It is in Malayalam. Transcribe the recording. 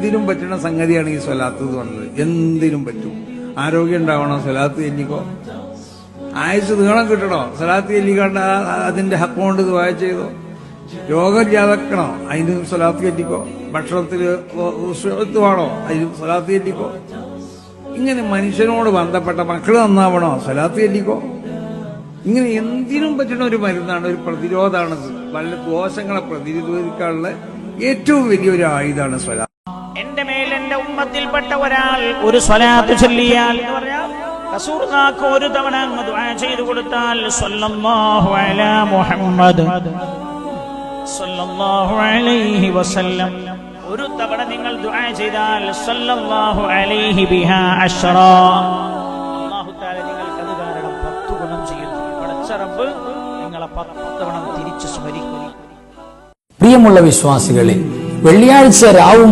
എന്തിനും പറ്റുന്ന സംഗതിയാണ് ഈ സ്വലാത്ത് എന്ന് പറഞ്ഞത്. എന്തിനും പറ്റും. ആരോഗ്യം ഉണ്ടാവണോ, സ്വലാത്ത് ചെല്ലിക്കോ. ആയുസ് നീളം കിട്ടണോ, സ്വലാത്ത് ചെല്ലിക്കണ്ട അതിന്റെ ഹക്ക് കൊണ്ട് ദുആ ചെയ്തോ. രോഗം ഇല്ലാതാക്കണോ, അതിന് സ്വലാത്ത് ചെല്ലിക്കോ. ഭക്ഷണത്തിൽ വേണോ, അതിന് സ്വലാത്ത് ചെല്ലിക്കോ. ഇങ്ങനെ മനുഷ്യനോട് ബന്ധപ്പെട്ട മക്കൾ നന്നാവണോ, സ്വലാത്ത് ചെല്ലിക്കോ. ഇങ്ങനെ എന്തിനും പറ്റുന്ന ഒരു മരുന്നാണ്, ഒരു പ്രതിരോധമാണത്. വല്ല ദോഷങ്ങളെ പ്രതിരോധിക്കാനുള്ള ഏറ്റവും വലിയൊരു ആയുധമാണ് സ്വലാത്ത്. എന്റെ മേൽ എന്റെ ഉമ്മത്തിൽപ്പെട്ട ഒരാൾ ഒരു സ്വലാത്ത് ചൊല്ലിയാൽ എന്ന് പറഞ്ഞാൽ റസൂലുള്ളാഹിക്ക് ഒരു തവണ അങ്ങ് ദുആ ചെയ്തു കൊടുത്താൽ സ്വല്ലല്ലാഹു അലാ മുഹമ്മദ് സ്വല്ലല്ലാഹു അലൈഹി വസല്ലം, ഒരു തവണ നിങ്ങൾ ദുആ ചെയ്താൽ സ്വല്ലല്ലാഹു അലൈഹി ബിഹാ അശ്റാ, അല്ലാഹു തആല നിങ്ങൾക്ക് അത് കാരണം 10 ഗുണം ചെയ്യും. പടച്ച റബ്ബ് നിങ്ങളെ 10 തവണ തിരിച്ചു സ്മരിക്കും. പ്രിയമുള്ള വിശ്വാസികളെ, വെള്ളിയാഴ്ച രാവും